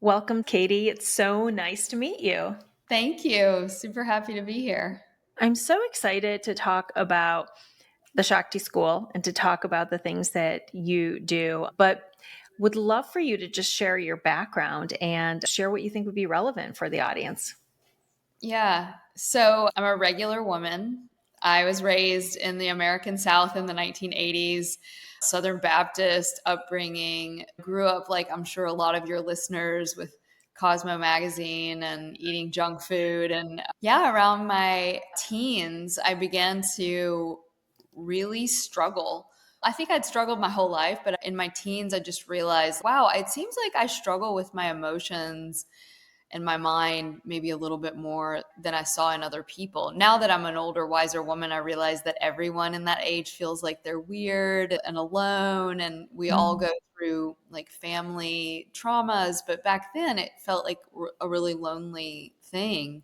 Welcome, Katie. It's so nice to meet you. Thank you. Super happy to be here. I'm so excited to talk about the Shakti School and to talk about the things that you do, but would love for you to just share your background and share what you think would be relevant for the audience. Yeah. So I'm a regular woman. I was raised in the American South in the 1980s, Southern Baptist upbringing. Grew up, like I'm sure a lot of your listeners, with Cosmo magazine and eating junk food. And yeah, around my teens, I began to really struggle. I think I'd struggled my whole life, but in my teens, I just realized, wow, it seems like I struggle with my emotions and my mind maybe a little bit more than I saw in other people. Now that I'm an older, wiser woman, I realize that everyone in that age feels like they're weird and alone, and we all Mm. go through like family traumas. But back then, it felt like a really lonely thing.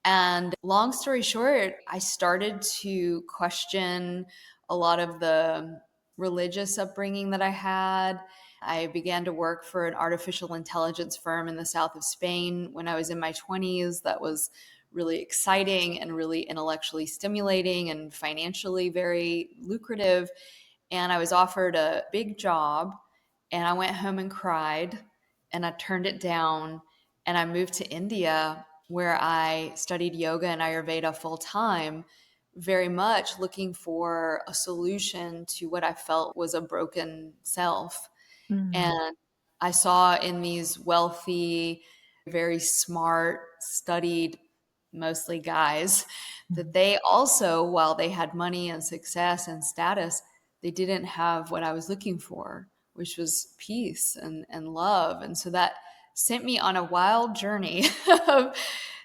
And long story short, I started to question a lot of the religious upbringing that I had. I began to work for an artificial intelligence firm in the south of Spain when I was in my 20s. That was really exciting and really intellectually stimulating and financially very lucrative. And I was offered a big job, and I went home and cried, and I turned it down, and I moved to India where I studied yoga and Ayurveda full time, very much looking for a solution to what I felt was a broken self. Mm. And I saw in these wealthy, very smart, studied, mostly guys, that they also, while they had money and success and status, they didn't have what I was looking for, which was peace and love. And so that sent me on a wild journey of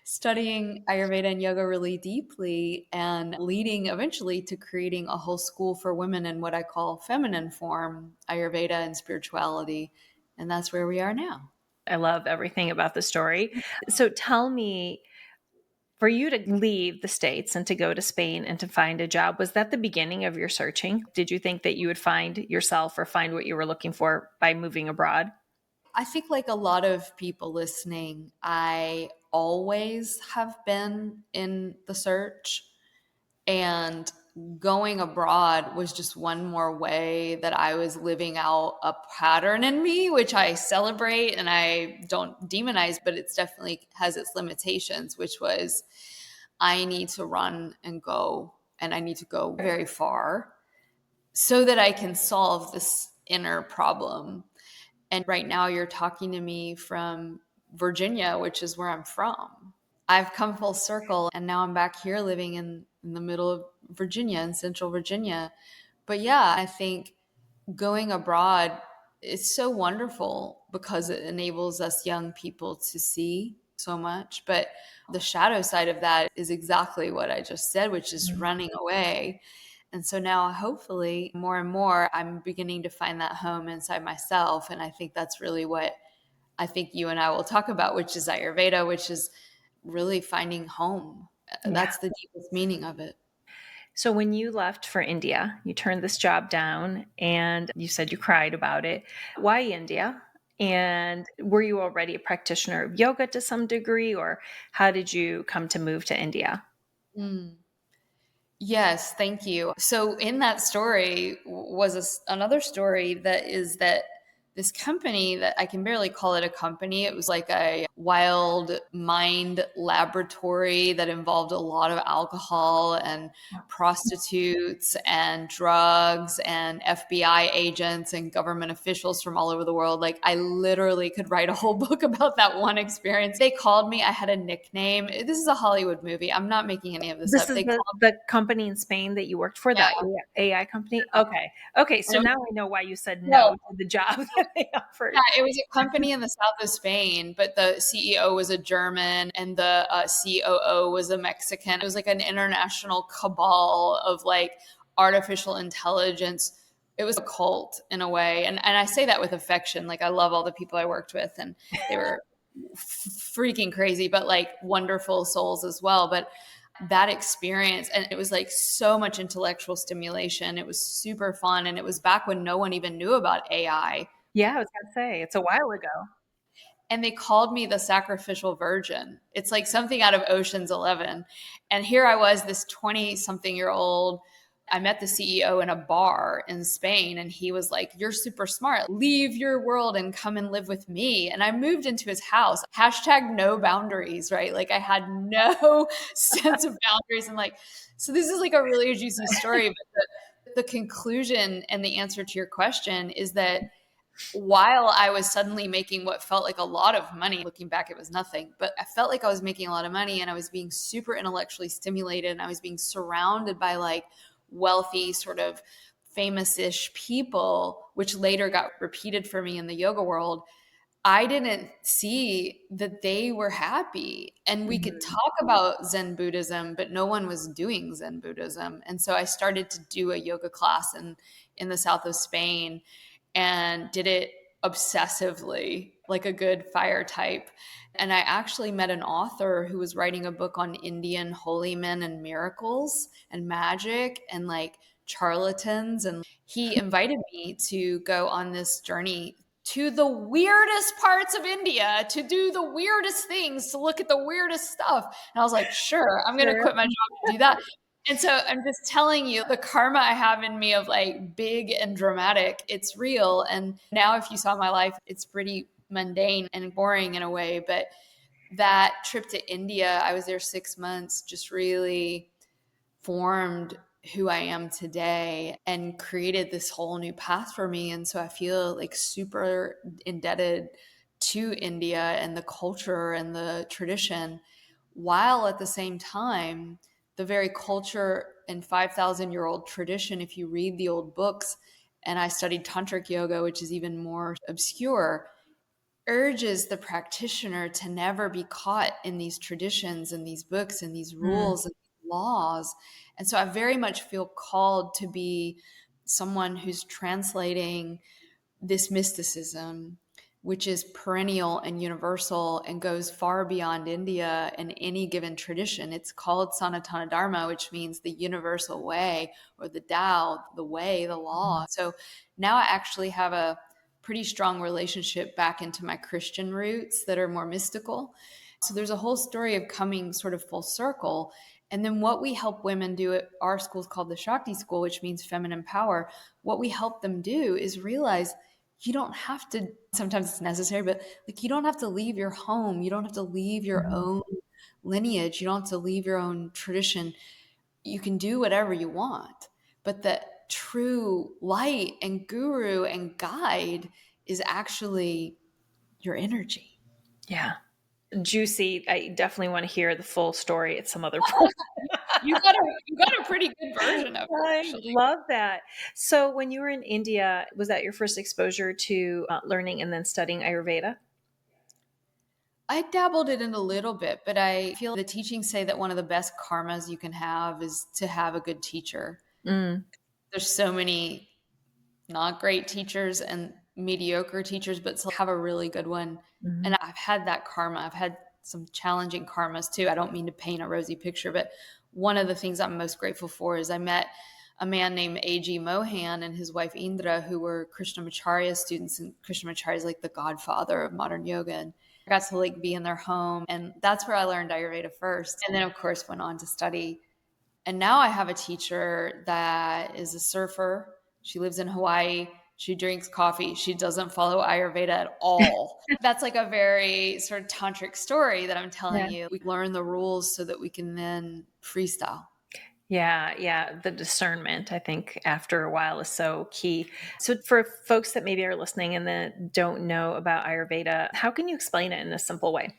studying Ayurveda and yoga really deeply and leading eventually to creating a whole school for women in what I call feminine form, Ayurveda and spirituality. And that's where we are now. I love everything about the story. So tell me, for you to leave the States and to go to Spain and to find a job, was that the beginning of your searching? Did you think that you would find yourself or find what you were looking for by moving abroad? I think, like a lot of people listening, I always have been in the search, and going abroad was just one more way that I was living out a pattern in me, which I celebrate and I don't demonize, but it's definitely has its limitations, which was I need to run and go, and I need to go very far so that I can solve this inner problem. And right now, you're talking to me from Virginia, which is where I'm from. I've come full circle, and now I'm back here living in the middle of Virginia, in central Virginia. But yeah, I think going abroad is so wonderful because it enables us young people to see so much. But the shadow side of that is exactly what I just said, which is running away. And so now, hopefully, more and more, I'm beginning to find that home inside myself. And I think that's really what I think you and I will talk about, which is Ayurveda, which is really finding home. Yeah. That's the deepest meaning of it. So when you left for India, you turned this job down and you said you cried about it. Why India? And were you already a practitioner of yoga to some degree, or how did you come to move to India? Mm. Yes, thank you. So in that story was another story that is that this company that I can barely call it a company. It was like a wild mind laboratory that involved a lot of alcohol and prostitutes and drugs and FBI agents and government officials from all over the world. Like I literally could write a whole book about that one experience. They called me, I had a nickname. This is a Hollywood movie. I'm not making any of this This up. is They called the company in Spain that you worked for, the yeah. AI company? Okay. Okay, so And now I know why you said no well, to the job that they offered. yeah, it was a company in the south of Spain, but the CEO was a German and the COO was a Mexican. It was like an international cabal of like artificial intelligence. It was a cult in a way. And I say that with affection. Like I love all the people I worked with, and they were freaking crazy, but like wonderful souls as well. But that experience, and it was like so much intellectual stimulation. It was super fun. And it was back when no one even knew about AI. Yeah, I was gonna say, it's a while ago. and they called me the sacrificial virgin. It's like something out of Ocean's 11. And here I was, this 20 something year old. I met the CEO in a bar in Spain, and he was like, "You're super smart. Leave your world and come and live with me." And I moved into his house. Hashtag no boundaries, right? Like I had no sense of boundaries. And like, so this is like a really juicy story. But the conclusion and the answer to your question is that while I was suddenly making what felt like a lot of money, looking back, it was nothing, but I felt like I was making a lot of money and I was being super intellectually stimulated and I was being surrounded by like wealthy, sort of famous ish people, which later got repeated for me in the yoga world. I didn't see that they were happy. And we could Mhm. talk about Zen Buddhism, but no one was doing Zen Buddhism. And so I started to do a yoga class in the south of Spain and did it obsessively, like a good fire type. And I actually met an author who was writing a book on Indian holy men and miracles and magic and like charlatans. And he invited me to go on this journey to the weirdest parts of India to do the weirdest things, to look at the weirdest stuff. And I was like, sure, I'm going to Sure. quit my job to do that. And so I'm just telling you, the karma I have in me of like big and dramatic, it's real. And now, if you saw my life, it's pretty mundane and boring in a way. But that trip to India, I was there 6 months, just really formed who I am today and created this whole new path for me. And so I feel like super indebted to India and the culture and the tradition, while at the same time, the very culture and 5,000-year-old tradition, if you read the old books, and I studied tantric yoga, which is even more obscure, urges the practitioner to never be caught in these traditions and these books and these Mm. rules and laws. And so I very much feel called to be someone who's translating this mysticism, which is perennial and universal and goes far beyond India and any given tradition. It's called Sanatana Dharma, which means the universal way or the Tao, the way, the law. So now I actually have a pretty strong relationship back into my Christian roots that are more mystical. So there's a whole story of coming sort of full circle. And then what we help women do at our school is called the Shakti School, which means feminine power. What we help them do is realize you don't have to, sometimes it's necessary, but like you don't have to leave your home. You don't have to leave your Mhm. own lineage. You don't have to leave your own tradition. You can do whatever you want. But the true light and guru and guide is actually your energy. Yeah. Juicy. I definitely want to hear the full story at some other point. You got a pretty good version of it, I actually. love that. So, when you were in India, was that your first exposure to learning and then studying Ayurveda? I dabbled it in a little bit, but I feel the teachings say that one of the best karmas you can have is to have a good teacher. Mm. There's so many not great teachers and mediocre teachers, but still have a really good one. Mhm. And I've had that karma. I've had some challenging karmas too. I don't mean to paint a rosy picture, but one of the things I'm most grateful for is I met a man named A.G. Mohan and his wife Indra, who were Krishnamacharya students. And Krishnamacharya is like the godfather of modern yoga. And I got to like be in their home. And that's where I learned Ayurveda first. And then, of course, went on to study. And now I have a teacher that is a surfer. She lives in Hawaii. She drinks coffee. She doesn't follow Ayurveda at all. That's like a very sort of tantric story that I'm telling Yeah. you. We learn the rules so that we can then freestyle. Yeah, yeah. The discernment, I think, after a while is so key. So, for folks that maybe are listening and that don't know about Ayurveda, how can you explain it in a simple way?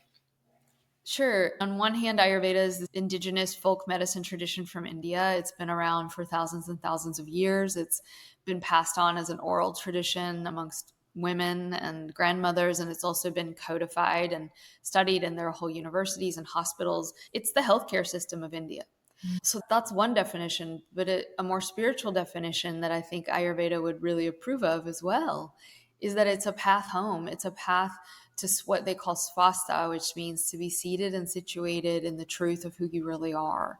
Sure. On one hand, Ayurveda is the indigenous folk medicine tradition from India. It's been around for thousands and thousands of years. It's been passed on as an oral tradition amongst women and grandmothers, and it's also been codified and studied in their whole universities and hospitals. It's the healthcare system of India. So that's one definition, but a more spiritual definition that I think Ayurveda would really approve of as well is that it's a path home. It's a path to what they call svasta, which means to be seated and situated in the truth of who you really are.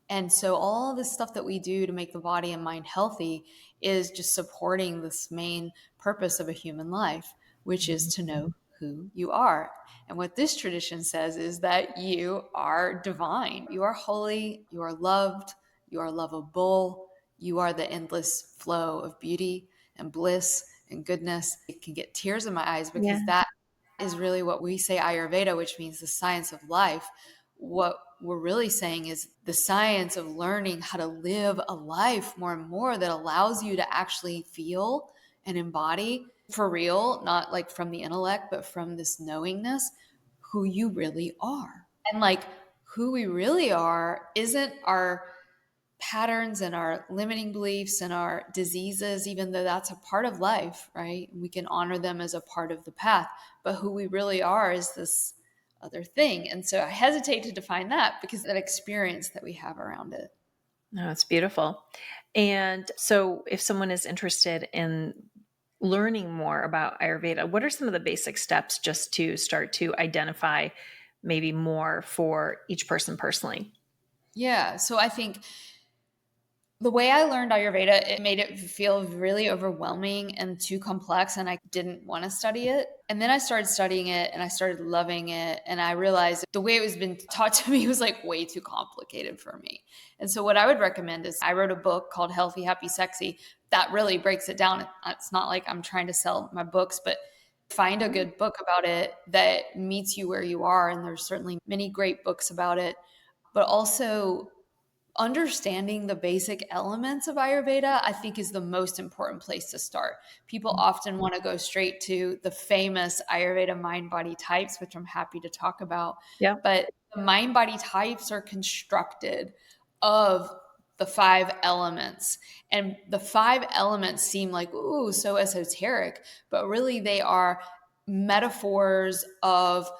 And so all this stuff that we do to make the body and mind healthy is just supporting this main purpose of a human life, which is to know who you are. And what this tradition says is that you are divine, you are holy, you are loved, you are lovable, you are the endless flow of beauty and bliss and goodness. It can get tears in my eyes Yeah. because that is really what we say Ayurveda, which means the science of life. What we're really saying is the science of learning how to live a life more and more that allows you to actually feel and embody for real, not like from the intellect, but from this knowingness, who you really are. And like who we really are isn't our patterns and our limiting beliefs and our diseases, even though that's a part of life, right? We can honor them as a part of the path. But who we really are is this other thing. And so I hesitate to define that because of that experience that we have around it. No, it's beautiful. And so if someone is interested in learning more about Ayurveda, what are some of the basic steps just to start to identify maybe more for each person personally? Yeah. So I think the way I learned Ayurveda, it made it feel really overwhelming and too complex, and I didn't want to study it. And then I started studying it and I started loving it. And I realized the way it was been taught to me was like way too complicated for me. And so, what I would recommend is I wrote a book called Healthy, Happy, Sexy that really breaks it down. It's not like I'm trying to sell my books, but find a good book about it that meets you where you are. And there's certainly many great books about it, but also understanding the basic elements of Ayurveda, I think, is the most important place to start. People often want to go straight to the famous Ayurveda mind body types, which I'm happy to talk about. Yeah. But the mind body types are constructed of the five elements. And the five elements seem like, ooh, so esoteric, but really they are metaphors of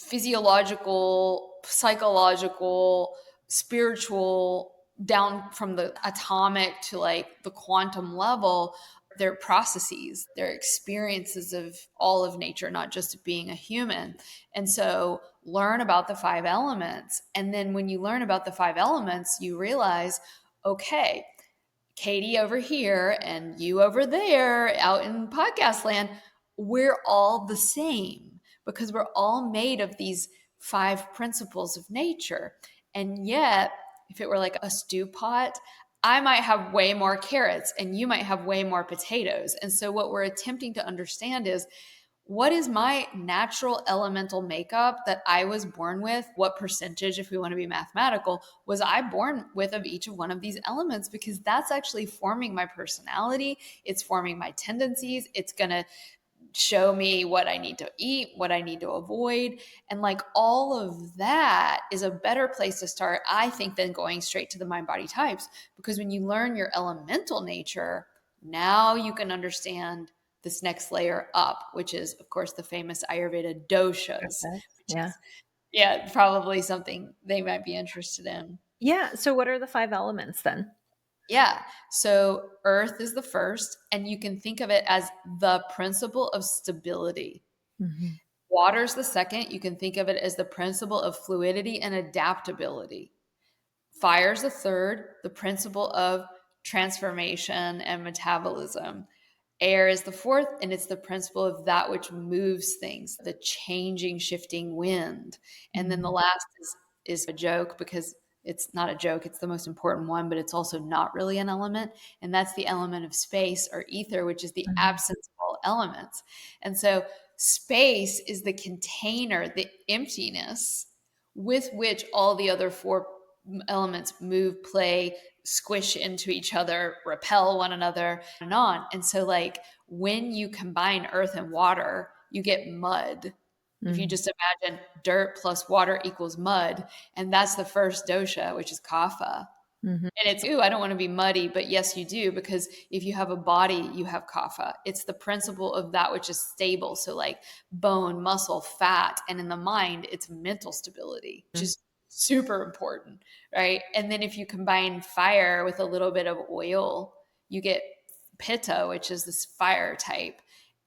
physiological, psychological, spiritual, down from the atomic to like the quantum level. Their processes, their experiences of all of nature, not just being a human. And so learn about the five elements. And then when you learn about the five elements, you realize, okay, Katie over here and you over there out in podcast land, we're all the same because we're all made of these five principles of nature. And yet, if it were like a stew pot, I might have way more carrots and you might have way more potatoes. And so, what we're attempting to understand is what is my natural elemental makeup that I was born with? What percentage, if we want to be mathematical, was I born with of each of one of these elements? Because that's actually forming my personality. It's forming my tendencies. It's going to show me what I need to eat, what I need to avoid. And like all of that is a better place to start, I think, than going straight to the mind body types. Because when you learn your elemental nature, now you can understand this next layer up, which is, of course, the famous Ayurveda doshas, Okay. which Yeah. is, yeah, probably something they might be interested in. Yeah. So what are the five elements then? Yeah. So earth is the first, and you can think of it as the principle of stability. Mm-hmm. Water's the second. You can think of it as the principle of fluidity and adaptability. Fire's the third, the principle of transformation and metabolism. Air is the fourth, and it's the principle of that which moves things, the changing, shifting wind. And then the last is a joke because it's not a joke, it's the most important one, but it's also not really an element. And that's the element of space or ether, which is the Mm-hmm. absence of all elements. And so space is the container, the emptiness with which all the other four elements move, play, squish into each other, repel one another, and on. And so, like, when you combine earth and water, you get mud. If you Mm-hmm. just imagine dirt plus water equals mud, and that's the first dosha, which is kapha. Mm-hmm. And it's, ooh, I don't want to be muddy, but yes, you do, because if you have a body, you have kapha. It's the principle of that which is stable. So, like bone, muscle, fat. And in the mind, it's mental stability, which is super important, right? And then if you combine fire with a little bit of oil, you get pitta, which is this fire type.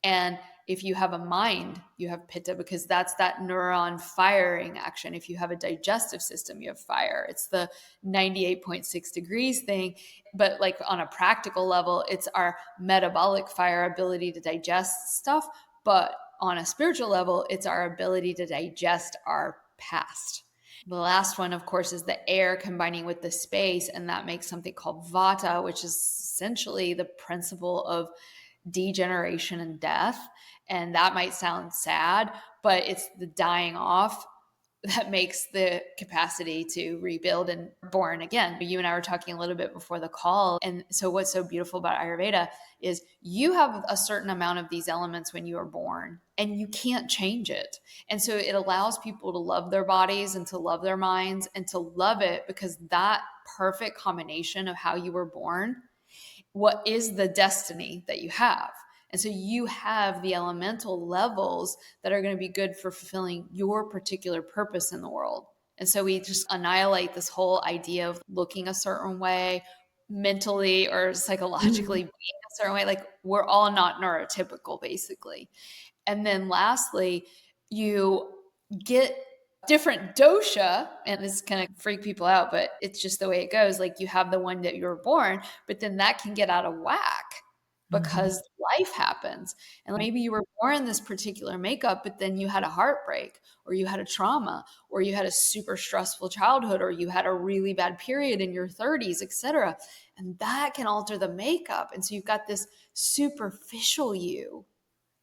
And if you have a mind, you have pitta because that's that neuron firing action. If you have a digestive system, you have fire. It's the 98.6 degrees thing. But like on a practical level, it's our metabolic fire ability to digest stuff. But on a spiritual level, it's our ability to digest our past. The last one, of course, is the air combining with the space, and that makes something called vata, which is essentially the principle of degeneration and death. And that might sound sad, but it's the dying off that makes the capacity to rebuild and born again. You and I were talking a little bit before the call. And so what's so beautiful about Ayurveda is you have a certain amount of these elements when you are born and you can't change it. And so it allows people to love their bodies and to love their minds and to love it, because that perfect combination of how you were born, what is the destiny that you have. And so you have the elemental levels that are going to be good for fulfilling your particular purpose in the world. And so we just annihilate this whole idea of looking a certain way, mentally or psychologically being a certain way. Like, we're all not neurotypical, basically. And then lastly, you get different dosha, and this kind of freak people out, but it's just the way it goes. Like, you have the one that you were born, but then that can get out of whack because life happens. And maybe you were born in this particular makeup, but then you had a heartbreak, or you had a trauma, or you had a super stressful childhood, or you had a really bad period in your 30s, etc. And that can alter the makeup. And so you've got this superficial you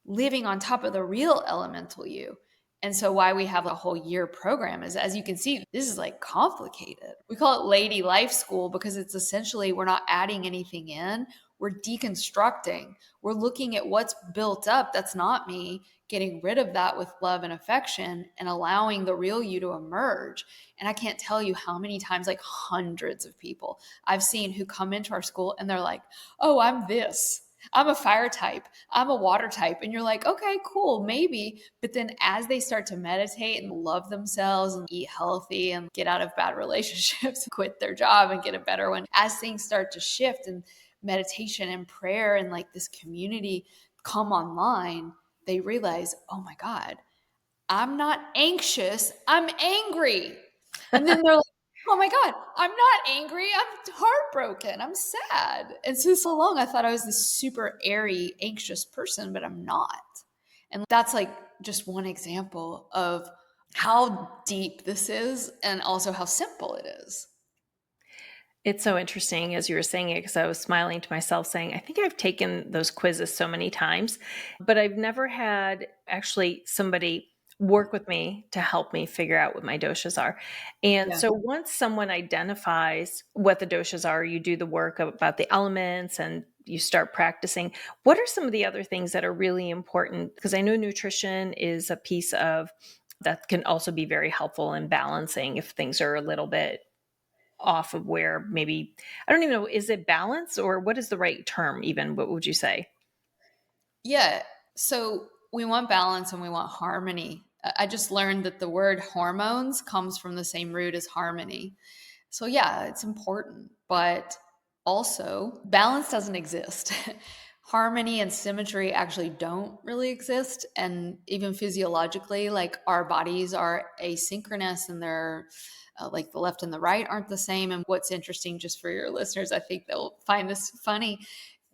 living on top of the real elemental you. And so why we have a whole year program is, as you can see, this is like complicated. We call it Lady Life School because it's essentially, we're not adding anything in. We're deconstructing. We're looking at what's built up that's not me, getting rid of that with love and affection, and allowing the real you to emerge. And I can't tell you how many times, like hundreds of people I've seen who come into our school and they're like, oh, I'm this. I'm a fire type. I'm a water type. And you're like, okay, cool, maybe. But then as they start to meditate and love themselves and eat healthy and get out of bad relationships, quit their job and get a better one, as things start to shift and meditation and prayer and like this community come online, they realize, oh my God, I'm not anxious, I'm angry. And then they're like, oh my God, I'm not angry, I'm heartbroken, I'm sad. And so long I thought I was this super airy, anxious person, but I'm not. And that's like just one example of how deep this is and also how simple it is. It's so interesting as you were saying it, because I was smiling to myself saying, I think I've taken those quizzes so many times, but I've never had actually somebody work with me to help me figure out what my doshas are. And Yeah. so once someone identifies what the doshas are, you do the work about the elements and you start practicing. What are some of the other things that are really important? Because I know nutrition is a piece of that can also be very helpful in balancing if things are a little bit off of where maybe, I don't even know, is it balance or what is the right term even? What would you say? Yeah. So we want balance and we want harmony. I just learned that the word hormones comes from the same root as harmony. So yeah, it's important, but also balance doesn't exist. Harmony and symmetry actually don't really exist. And even physiologically, like our bodies are asynchronous and they're like the left and the right aren't the same. And what's interesting, just for your listeners, I think they'll find this funny.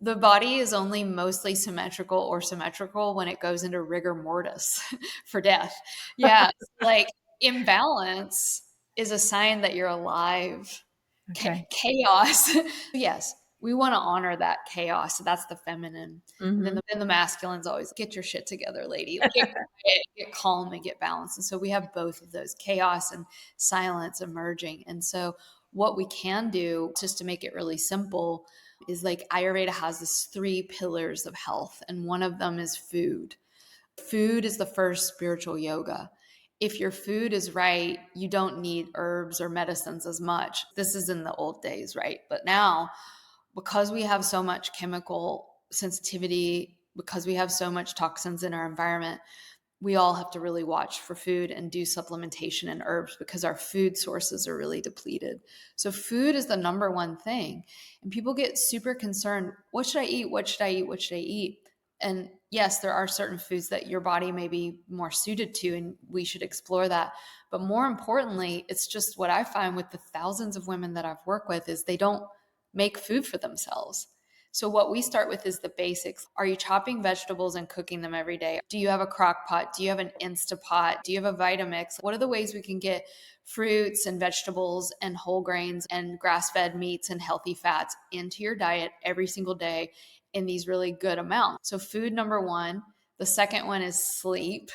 The body is only mostly symmetrical or symmetrical when it goes into rigor mortis for death. Yeah. Like imbalance is a sign that you're alive. Okay. Chaos. Yes, we want to honor that chaos. So that's the feminine. And then Mm-hmm. the masculine's always get your shit together, lady. Get quiet, get calm, and get balanced. And so we have both of those, chaos and silence emerging. And so what we can do, just to make it really simple, is like Ayurveda has this 3 pillars of health, and one of them is food. Food is the first spiritual yoga. If your food is right, you don't need herbs or medicines as much. This is in the old days, right? But now, because we have so much chemical sensitivity, because we have so much toxins in our environment, we all have to really watch for food and do supplementation and herbs because our food sources are really depleted. So food is the number one thing. And people get super concerned. What should I eat? What should I eat? What should I eat? And yes, there are certain foods that your body may be more suited to, and we should explore that. But more importantly, it's just what I find with the thousands of women that I've worked with is they don't make food for themselves. So what we start with is the basics. Are you chopping vegetables and cooking them every day? Do you have a crock pot? Do you have an Instapot? Do you have a Vitamix? What are the ways we can get fruits and vegetables and whole grains and grass-fed meats and healthy fats into your diet every single day in these really good amounts? So food, number one. The second one is sleep.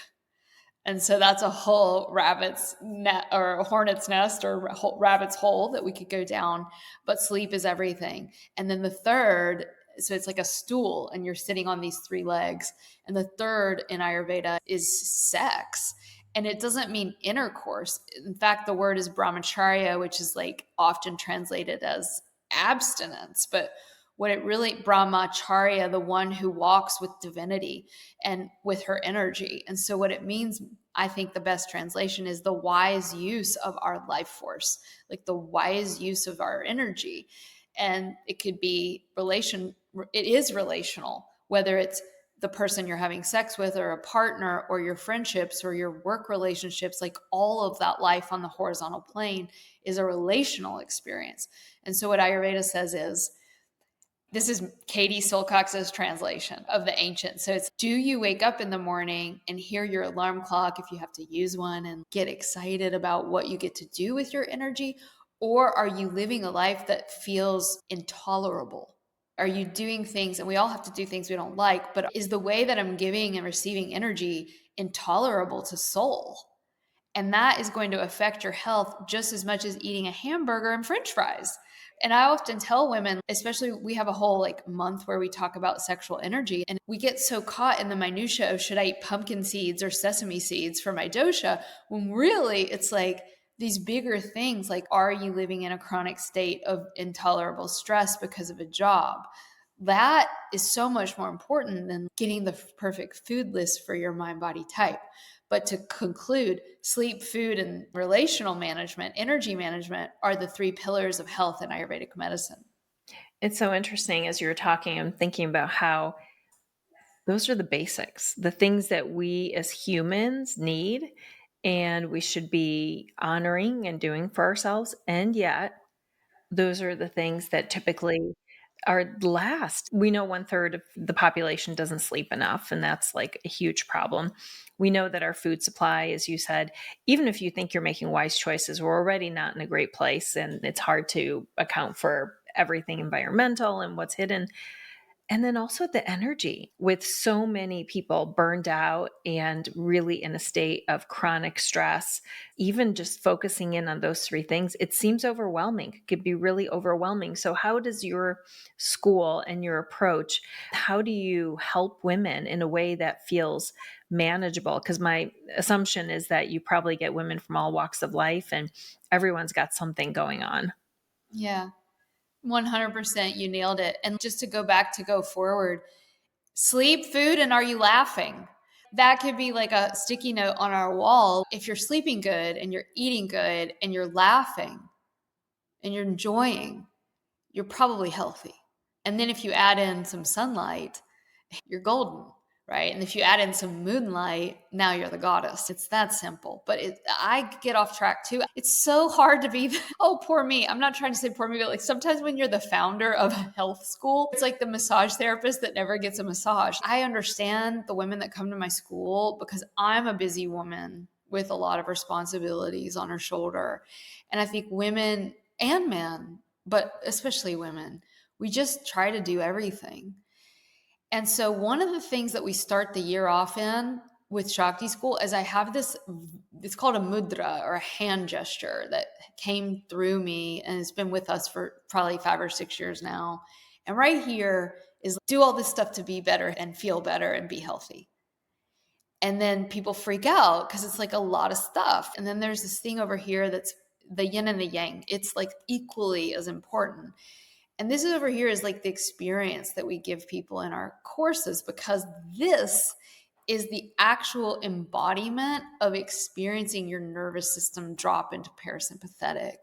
And so that's a whole rabbit's net or a hornet's nest or rabbit's hole that we could go down. But sleep is everything. And then the third, so it's like a stool and you're sitting on these three legs. And the third in Ayurveda is sex. And it doesn't mean intercourse. In fact, the word is brahmacharya, which is like often translated as abstinence. But what it really, brahmacharya, the one who walks with divinity and with her energy. And so what it means, I think the best translation is the wise use of our life force, like the wise use of our energy. And it could be it is relational, whether it's the person you're having sex with or a partner or your friendships or your work relationships, like all of that life on the horizontal plane is a relational experience. And so what Ayurveda says is, this is Katie Silcox's translation of the ancients. So it's, do you wake up in the morning and hear your alarm clock if you have to use one and get excited about what you get to do with your energy? Or are you living a life that feels intolerable? Are you doing things, and we all have to do things we don't like, but is the way that I'm giving and receiving energy intolerable to soul? And that is going to affect your health just as much as eating a hamburger and french fries. And I often tell women, especially we have a whole like month where we talk about sexual energy, and we get so caught in the minutia of should I eat pumpkin seeds or sesame seeds for my dosha, when really it's like these bigger things like, are you living in a chronic state of intolerable stress because of a job? That is so much more important than getting the perfect food list for your mind body type. But to conclude, sleep, food, and relational management, energy management are the three pillars of health in Ayurvedic medicine. It's so interesting as you were talking, I'm thinking about how those are the basics, the things that we as humans need and we should be honoring and doing for ourselves. And yet, those are the things that typically are last. We know 1/3 of the population doesn't sleep enough, and that's like a huge problem. We know that our food supply, as you said, even if you think you're making wise choices, we're already not in a great place, and it's hard to account for everything environmental and what's hidden. And then also the energy with so many people burned out and really in a state of chronic stress, even just focusing in on those three things, it seems overwhelming. It could be really overwhelming. So how does your school and your approach, how do you help women in a way that feels manageable? Because my assumption is that you probably get women from all walks of life and everyone's got something going on. Yeah, 100%. You nailed it. And just to go back to go forward, sleep, food, and are you laughing? That could be like a sticky note on our wall. If you're sleeping good and you're eating good and you're laughing and you're enjoying, you're probably healthy. And then if you add in some sunlight, you're golden, right? And if you add in some moonlight, now you're the goddess. It's that simple. But I get off track too. It's so hard to be, oh, poor me. I'm not trying to say poor me, but like sometimes when you're the founder of a health school, it's like the massage therapist that never gets a massage. I understand the women that come to my school because I'm a busy woman with a lot of responsibilities on her shoulder. And I think women and men, but especially women, we just try to do everything. And so one of the things that we start the year off in with Shakti School is I have this, it's called a mudra or a hand gesture that came through me and it's been with us for probably 5 or 6 years now. And right here is do all this stuff to be better and feel better and be healthy. And then people freak out because it's like a lot of stuff. And then there's this thing over here that's the yin and the yang. It's like equally as important. And this is over here is like the experience that we give people in our courses, because this is the actual embodiment of experiencing your nervous system drop into parasympathetic.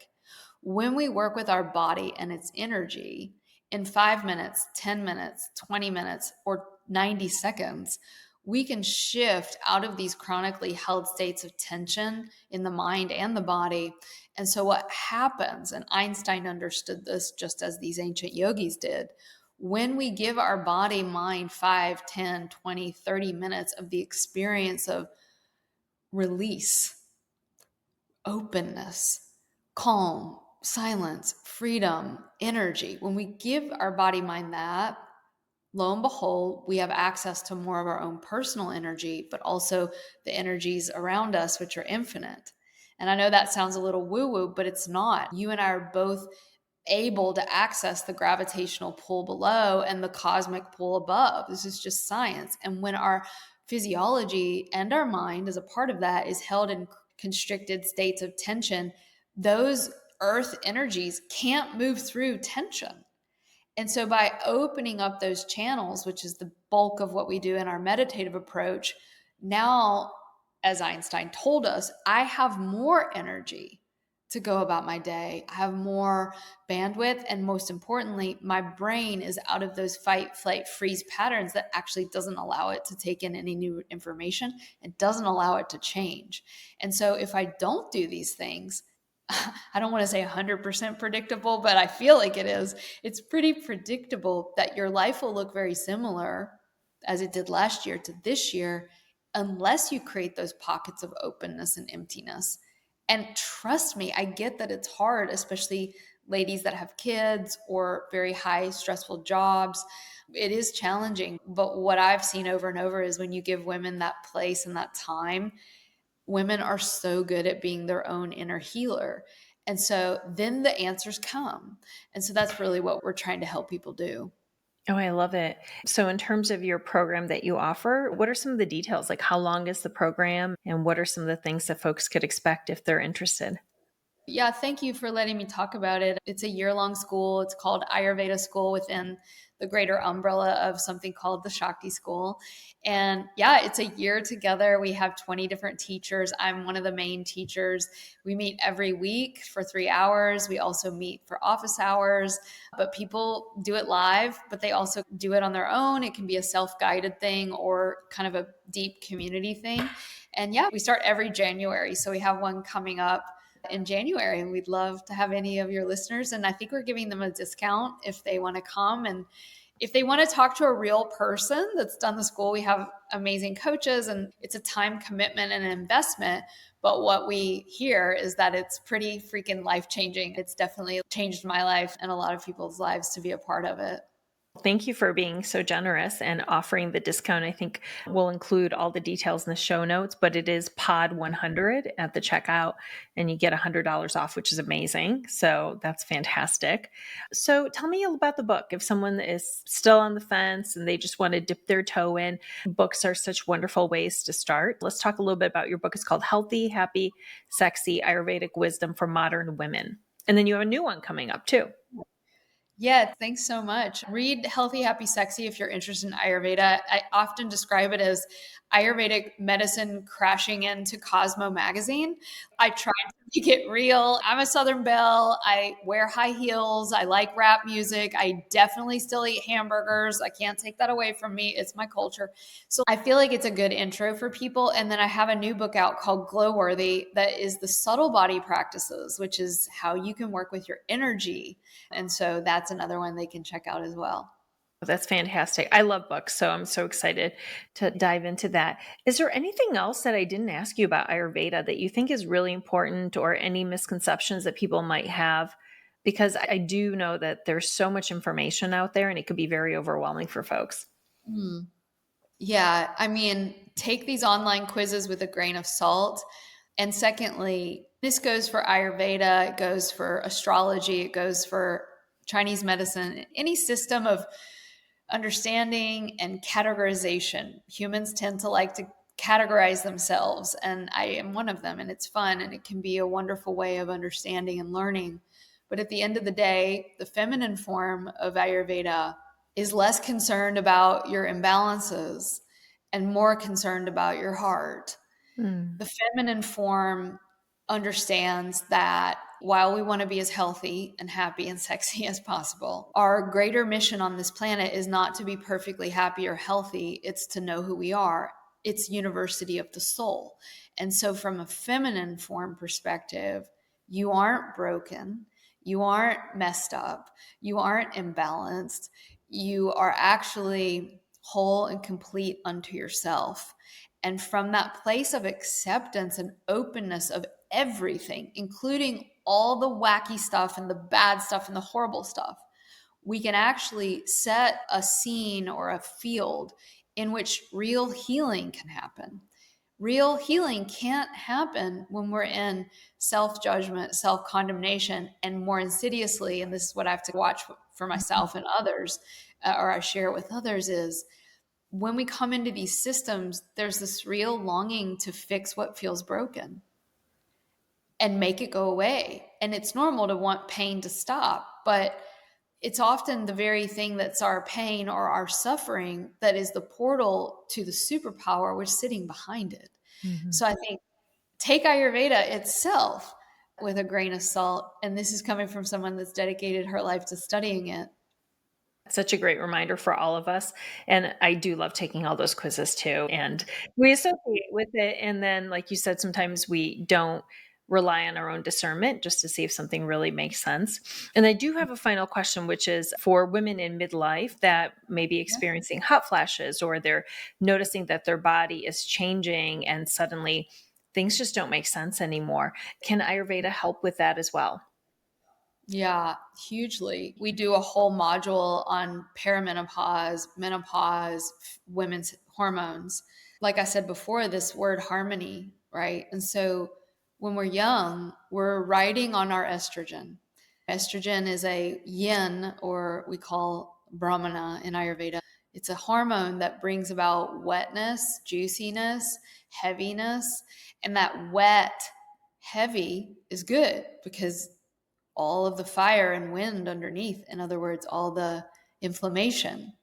When we work with our body and its energy in 5 minutes, 10 minutes, 20 minutes, or 90 seconds, we can shift out of these chronically held states of tension in the mind and the body. And so what happens, and Einstein understood this just as these ancient yogis did, When we give our body, mind 5, 10, 20, 30 minutes of the experience of release, openness, calm, silence, freedom, energy, when we give our body, mind that, lo and behold, we have access to more of our own personal energy, but also the energies around us, which are infinite. And I know that sounds a little woo woo, but it's not. You and I are both able to access the gravitational pull below and the cosmic pull above. This is just science. And when our physiology and our mind, as a part of that, is held in constricted states of tension, those earth energies can't move through tension. And so by opening up those channels, which is the bulk of what we do in our meditative approach, now, as Einstein told us, I have more energy to go about my day. I have more bandwidth. And most importantly, my brain is out of those fight, flight, freeze patterns that actually doesn't allow it to take in any new information and doesn't allow it to change. And so if I don't do these things, I don't want to say 100% predictable, but I feel like it is. It's pretty predictable that your life will look very similar as it did last year to this year, unless you create those pockets of openness and emptiness. And trust me, I get that it's hard, especially ladies that have kids or very high stressful jobs. It is challenging. But what I've seen over and over is when you give women that place and that time, women are so good at being their own inner healer. And so then the answers come. And so that's really what we're trying to help people do. Oh, I love it. So, in terms of your program that you offer, what are some of the details? Like, how long is the program, and what are some of the things that folks could expect if they're interested? Yeah, thank you for letting me talk about it. It's a year-long school. It's called Ayurveda School within the greater umbrella of something called the Shakti School. And yeah, it's a year together. We have 20 different teachers. I'm one of the main teachers. We meet every week for 3 hours. We also meet for office hours, but people do it live, but they also do it on their own. It can be a self-guided thing or kind of a deep community thing. And yeah, we start every January. So we have one coming up in January, and we'd love to have any of your listeners. And I think we're giving them a discount if they want to come. And if they want to talk to a real person that's done the school, we have amazing coaches, and it's a time commitment and an investment. But what we hear is that it's pretty freaking life changing. It's definitely changed my life and a lot of people's lives to be a part of it. Thank you for being so generous and offering the discount. I think we'll include all the details in the show notes, but it is pod 100 at the checkout, and you get $100 off, which is amazing. So that's fantastic. So tell me about the book. If someone is still on the fence and they just want to dip their toe in, books are such wonderful ways to start. Let's talk a little bit about your book. It's called Healthy, Happy, Sexy Ayurvedic Wisdom for Modern Women. And then you have a new one coming up too. Yeah, thanks so much. Read Healthy, Happy, Sexy if you're interested in Ayurveda. I often describe it as Ayurvedic medicine crashing into Cosmo magazine. I tried to make it real. I'm a Southern belle. I wear high heels. I like rap music. I definitely still eat hamburgers. I can't take that away from me. It's my culture. So I feel like it's a good intro for people. And then I have a new book out called Glowworthy that is the subtle body practices, which is how you can work with your energy. And so that's another one they can check out as well. That's fantastic. I love books, so I'm so excited to dive into that. Is there anything else that I didn't ask you about Ayurveda that you think is really important, or any misconceptions that people might have? Because I do know that there's so much information out there and it could be very overwhelming for folks. Hmm. Yeah, I mean, take these online quizzes with a grain of salt. And secondly, this goes for Ayurveda, it goes for astrology, it goes for Chinese medicine, any system of understanding and categorization. Humans tend to like to categorize themselves, and I am one of them, and it's fun and it can be a wonderful way of understanding and learning. But at the end of the day, the feminine form of Ayurveda is less concerned about your imbalances and more concerned about your heart. Mm. The feminine form understands that while we want to be as healthy and happy and sexy as possible, our greater mission on this planet is not to be perfectly happy or healthy. It's to know who we are. It's university of the soul. And so from a feminine form perspective, you aren't broken. You aren't messed up. You aren't imbalanced. you are actually whole and complete unto yourself. And from that place of acceptance and openness of everything, including all the wacky stuff and the bad stuff and the horrible stuff, we can actually set a scene or a field in which real healing can happen. Real healing can't happen when we're in self judgment, self condemnation, and more insidiously, and this is what I have to watch for myself and others, or I share with others, is when we come into these systems, there's this real longing to fix what feels broken and make it go away. And it's normal to want pain to stop, but it's often the very thing that's our pain or our suffering that is the portal to the superpower which is sitting behind it. Mhm. So I think take Ayurveda itself with a grain of salt. And this is coming from someone that's dedicated her life to studying it. Such a great reminder for all of us. And I do love taking all those quizzes too. And we associate with it. And then, like you said, sometimes we don't rely on our own discernment just to see if something really makes sense. And I do have a final question, which is for women in midlife that may be Yeah. experiencing hot flashes or they're noticing that their body is changing and suddenly things just don't make sense anymore. Can Ayurveda help with that as well? Yeah, hugely. We do a whole module on perimenopause, menopause, women's hormones. Like I said before, this word harmony, right? And so when we're young, we're riding on our estrogen. Estrogen is a yin, or we call Brahmana in Ayurveda. It's a hormone that brings about wetness, juiciness, heaviness. And that wet, heavy is good because all of the fire and wind underneath. In other words, all the inflammation,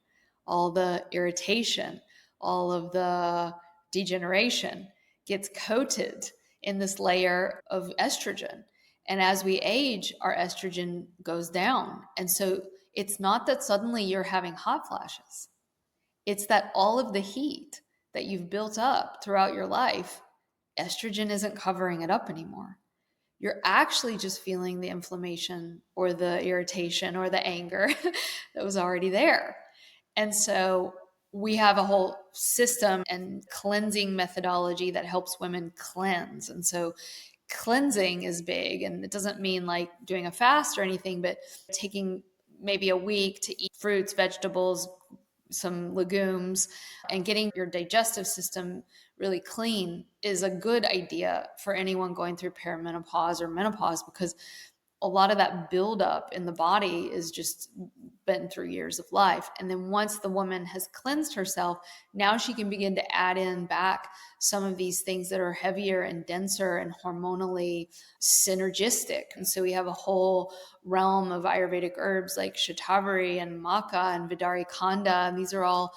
all the irritation, all of the degeneration gets coated in this layer of estrogen. And as we age, our estrogen goes down. And so it's not that suddenly you're having hot flashes, it's that all of the heat that you've built up throughout your life, estrogen isn't covering it up anymore. You're actually just feeling the inflammation or the irritation or the anger that was already there. And so we have a whole system and cleansing methodology that helps women cleanse. And so cleansing is big, and it doesn't mean like doing a fast or anything, but taking maybe a week to eat fruits, vegetables, some legumes, and getting your digestive system really clean is a good idea for anyone going through perimenopause or menopause, because a lot of that buildup in the body is just been through years of life. And then once the woman has cleansed herself, now she can begin to add in back some of these things that are heavier and denser and hormonally synergistic. And so we have a whole realm of Ayurvedic herbs like shatavari and maca and vidari khanda. And these are all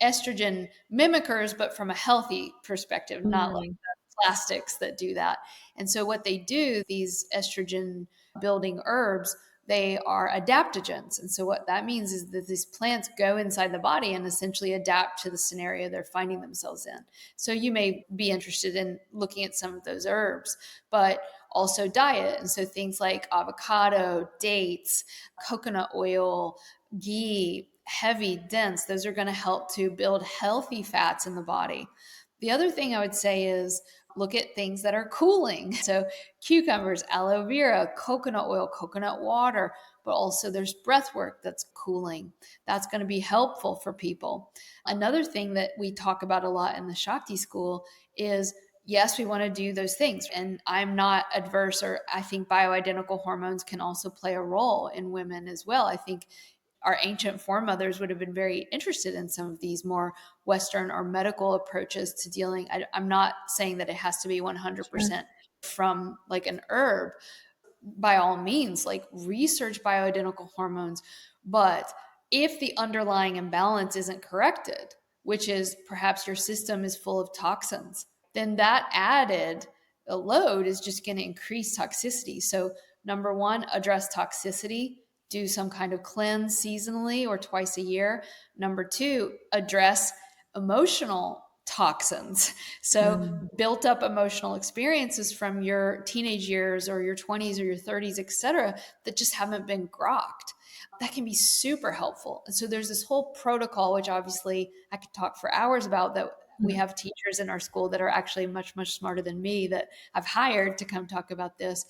estrogen mimickers, but from a healthy perspective, not like Mm. the plastics that do that. And so what they do, these estrogen building herbs, they are adaptogens. And so what that means is that these plants go inside the body and essentially adapt to the scenario they're finding themselves in. So you may be interested in looking at some of those herbs, but also diet. And so things like avocado, dates, coconut oil, ghee, heavy, dense, those are going to help to build healthy fats in the body. The other thing I would say is look at things that are cooling. So cucumbers, aloe vera, coconut oil, coconut water, but also there's breath work that's cooling. That's going to be helpful for people. Another thing that we talk about a lot in the Shakti School is yes, we want to do those things. And I'm not adverse, or I think bioidentical hormones can also play a role in women as well. I think our ancient foremothers would have been very interested in some of these more Western or medical approaches to dealing. I'm not saying that it has to be Sure. 100% from like an herb. By all means, like research bioidentical hormones. But if the underlying imbalance isn't corrected, which is perhaps your system is full of toxins, then that added load is just going to increase toxicity. So, number one, address toxicity, do some kind of cleanse seasonally or twice a year. Number two, address emotional toxins. So, Mm. built up emotional experiences from your teenage years or your 20s or your 30s, etc., that just haven't been grokked. that can be super helpful. And so there's this whole protocol, which obviously I could talk for hours about, that we have teachers in our school that are actually much, much smarter than me that I've hired to come talk about this,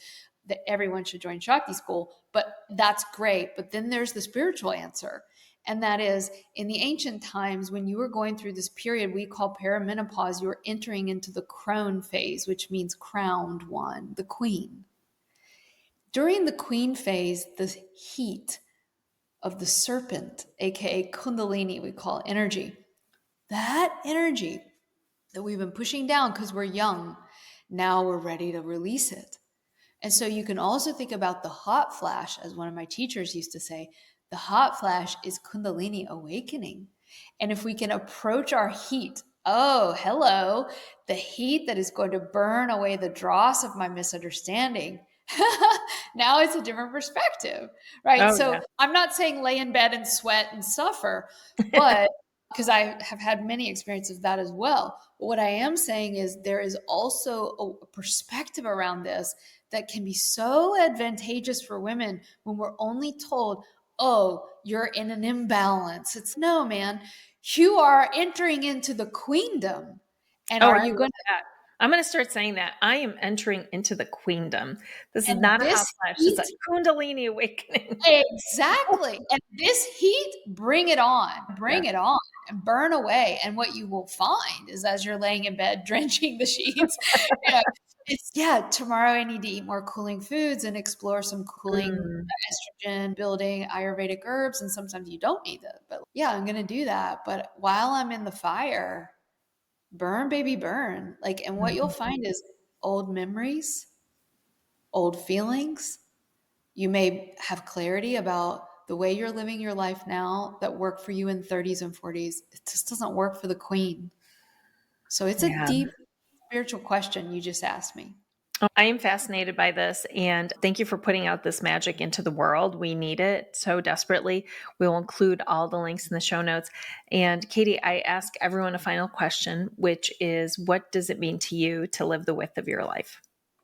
that everyone should join Shakti School. But that's great. But then there's the spiritual answer. And that is, in the ancient times, when you were going through this period we call perimenopause, you were entering into the crone phase, which means crowned one, the queen. During the queen phase, the heat of the serpent, aka Kundalini, we call energy, that energy that we've been pushing down because we're young, now we're ready to release it. And so you can also think about the hot flash, as one of my teachers used to say, the hot flash is Kundalini awakening. And if we can approach our heat, oh, hello, the heat that is going to burn away the dross of my misunderstanding. Now it's a different perspective, right? Oh, So yeah. I'm not saying lay in bed and sweat and suffer, but because I have had many experiences of that as well. But what I am saying is there is also a perspective around this that can be so advantageous for women when we're only told, oh, you're in an imbalance. It's no, man, you are entering into the queendom. And Oh, are I you love going that. I'm going to start saying that. I am entering into the queendom. This to, is and not a hot this flash. It's heat, a Kundalini awakening. exactly. And this heat, Yeah. bring it on and burn away. And what you will find is as you're laying in bed, drenching the sheets, you know, it's, yeah, tomorrow I need to eat more cooling foods and explore some cooling Mm, estrogen building Ayurvedic herbs. And sometimes you don't need it. But yeah, I'm going to do that. But while I'm in the fire, burn, baby, burn. Like, and what you'll mhm. find is old memories, old feelings. You may have clarity about the way you're living your life now that worked for you in 30s and 40s. It just doesn't work for the queen. So it's a Yeah. deep spiritual question you just asked me. Oh, I am fascinated by this, and thank you for putting out this magic into the world. We need it so desperately. We will include all the links in the show notes. And Katie, I ask everyone a final question, which is, what does it mean to you to live the width of your life?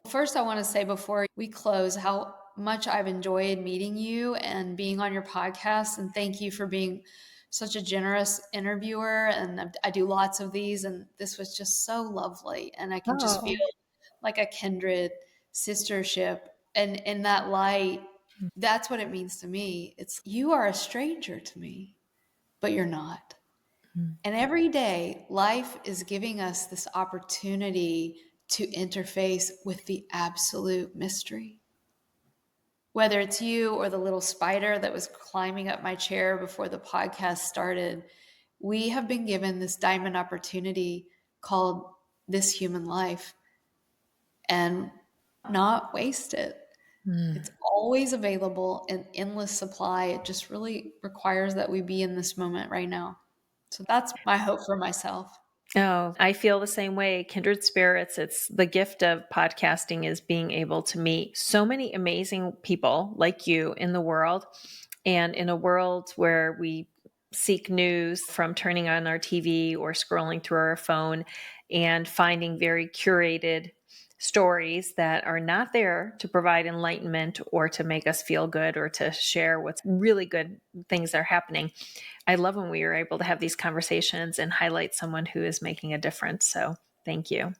First, I want to say before we close how much I've enjoyed meeting you and being on your podcast. And thank you for being such a generous interviewer. And I do lots of these, and this was just so lovely. And I can just feel Oh, like a kindred sistership. And in that light, that's what it means to me. It's you are a stranger to me, but you're not. mm, And every day, life is giving us this opportunity to interface with the absolute mystery. Whether it's you or the little spider that was climbing up my chair before the podcast started, we have been given this diamond opportunity called this human life and not waste it. mm. It's always available in endless supply. It just really requires that we be in this moment right now. So that's my hope for myself. Oh, I feel the same way. Kindred spirits. It's the gift of podcasting is being able to meet so many amazing people like you in the world. And in a world where we seek news from turning on our TV or scrolling through our phone and finding very curated stories that are not there to provide enlightenment or to make us feel good or to share what's really good things that are happening. I love when we are able to have these conversations and highlight someone who is making a difference. So thank you.